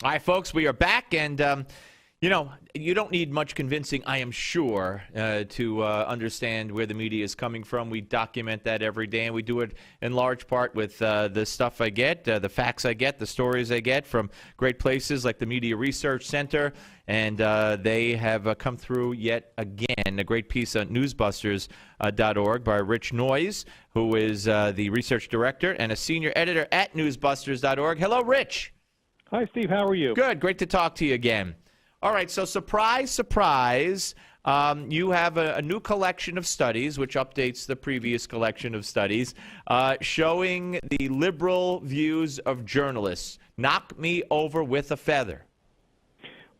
All right, folks, we are back, and you don't need much convincing, I am sure, to understand where the media is coming from. We document that every day, and we do it in large part with the stuff I get, the facts I get, the stories I get from great places like the Media Research Center, and they have come through yet again. A great piece on newsbusters.org by Rich Noyes, who is the research director and a senior editor at newsbusters.org. Hello, Rich. Hi, Steve. How are you? Good. Great to talk to you again. All right. So surprise, surprise, you have a new collection of studies, which updates the previous collection of studies, showing the liberal views of journalists. Knock me over with a feather.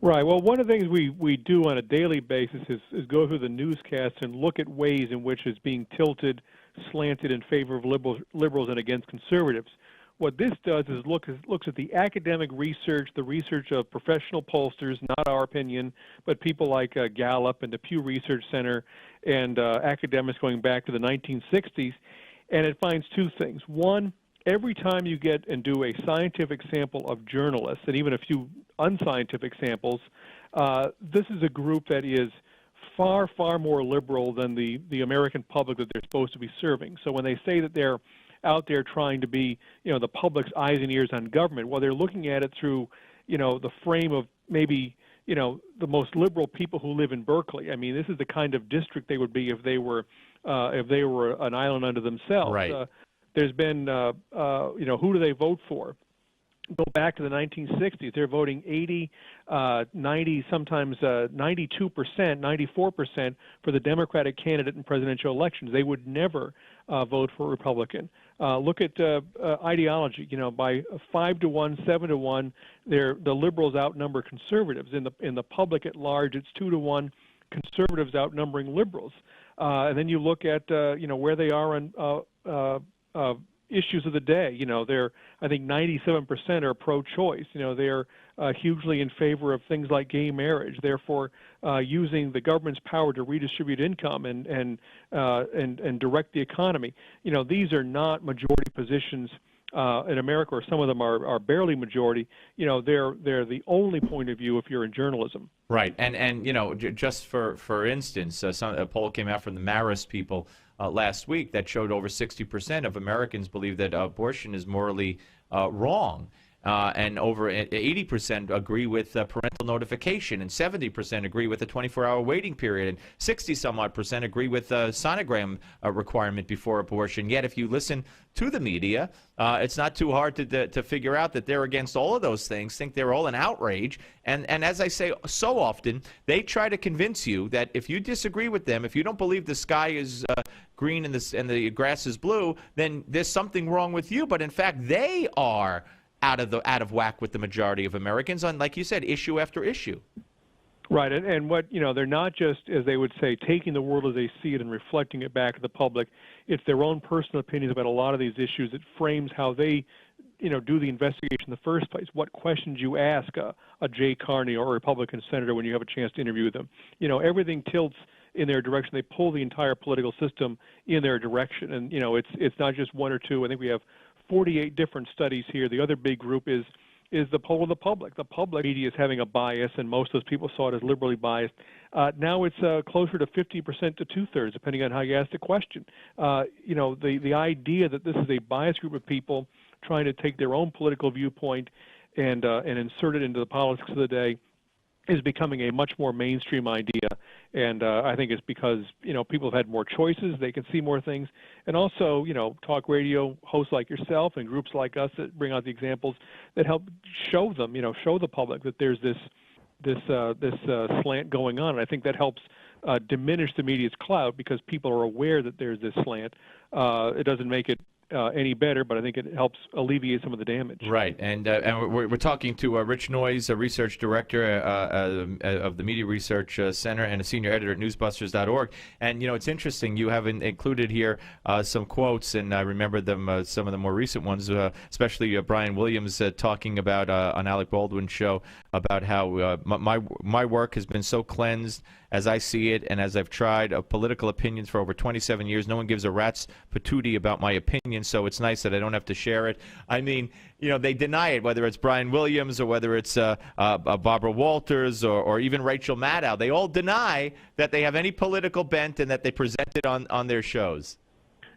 Right. Well, one of the things we do on a daily basis is go through the newscasts and look at ways in which it's being tilted, slanted in favor of liberals and against conservatives. What this does is looks at the academic research, the research of professional pollsters, not our opinion, but people like Gallup and the Pew Research Center and academics going back to the 1960s, and it finds two things. One, every time you get and do a scientific sample of journalists, and even a few unscientific samples, this is a group that is far, far more liberal than the American public that they're supposed to be serving. So when they say that they're out there trying to be, the public's eyes and ears on government, well, they're looking at it through, the frame of maybe, the most liberal people who live in Berkeley. I mean, this is the kind of district they would be if they were an island unto themselves. Right. There's been, who do they vote for? Go back to the 1960s. They're voting 80, 90, sometimes 92%, 94% for the Democratic candidate in presidential elections. They would never vote for a Republican. Look at ideology. By 5-1, 7-1, the liberals outnumber conservatives. In the public at large, it's 2-1. Conservatives outnumbering liberals. And then you look at where they are on issues of the day. I think 97% are pro-choice. They're hugely in favor of things like gay marriage. Therefore, using the government's power to redistribute income and direct the economy. These are not majority positions in America, or some of them are barely majority. They're the only point of view if you're in journalism. Right, and just for instance, a poll came out from the Marist people last week that showed over 60% of Americans believe that abortion is morally wrong. And over 80% agree with parental notification, and 70% agree with a 24-hour waiting period, and 60-some-odd% agree with a sonogram requirement before abortion. Yet, if you listen to the media, it's not too hard to figure out that they're against all of those things, think they're all an outrage. And as I say so often, they try to convince you that if you disagree with them, if you don't believe the sky is green and the grass is blue, then there's something wrong with you. But in fact, they are out of whack with the majority of Americans on, like you said, issue after issue. Right, and what they're not just, as they would say, taking the world as they see it and reflecting it back to the public. It's their own personal opinions about a lot of these issues. It frames how they, do the investigation in the first place. What questions you ask a Jay Carney or a Republican senator when you have a chance to interview them. Everything tilts in their direction. They pull the entire political system in their direction, and it's not just one or two. I think we have 48 different studies here. The other big group is the poll of the public. The public media is having a bias, and most of those people saw it as liberally biased. Now it's closer to 50% to two-thirds, depending on how you ask the question. The idea that this is a biased group of people trying to take their own political viewpoint and insert it into the politics of the day is becoming a much more mainstream idea, and I think it's because people have had more choices, they can see more things, and also talk radio hosts like yourself and groups like us that bring out the examples that help show them, show the public that there's this slant going on, and I think that helps diminish the media's clout because people are aware that there's this slant. It doesn't make it any better, but I think it helps alleviate some of the damage. Right, and we're talking to Rich Noyes, a research director of the Media Research Center and a senior editor at newsbusters.org. And, it's interesting, you have included here some quotes, and I remember them, some of the more recent ones, especially Brian Williams talking about on Alec Baldwin's show about how my work has been so cleansed as I see it and as I've tried political opinions for over 27 years. No one gives a rat's patootie about my opinion. opinion, so it's nice that I don't have to share it. I mean, they deny it, whether it's Brian Williams or whether it's Barbara Walters or even Rachel Maddow. They all deny that they have any political bent and that they present it on their shows.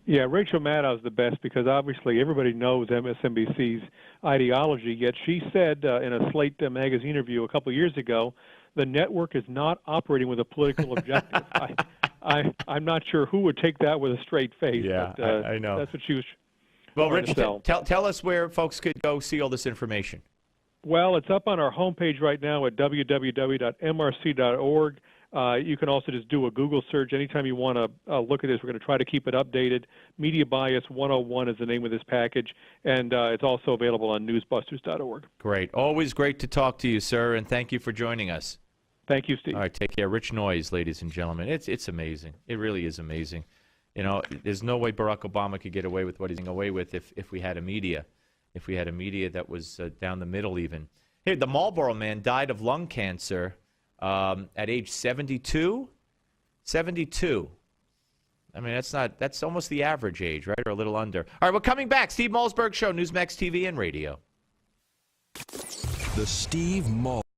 Yeah, Rachel Maddow is the best because obviously everybody knows MSNBC's ideology, yet she said in a Slate magazine interview a couple of years ago, the network is not operating with a political objective. I'm not sure who would take that with a straight face. Yeah, but, I know. That's what she was. Well, Rich, tell us where folks could go see all this information. Well, it's up on our homepage right now at www.mrc.org. You can also just do a Google search anytime you want to look at this. We're going to try to keep it updated. Media Bias 101 is the name of this package, and it's also available on newsbusters.org. Great. Always great to talk to you, sir, and thank you for joining us. Thank you, Steve. All right, take care. Rich Noyes, ladies and gentlemen. It's amazing. It really is amazing. There's no way Barack Obama could get away with what he's getting away with if we had a media. If we had a media that was down the middle even. Hey, the Marlboro man died of lung cancer at age 72. 72. I mean, that's almost the average age, right? Or a little under. All right, we're coming back. Steve Malzberg Show, Newsmax TV and radio. The Steve Malzberg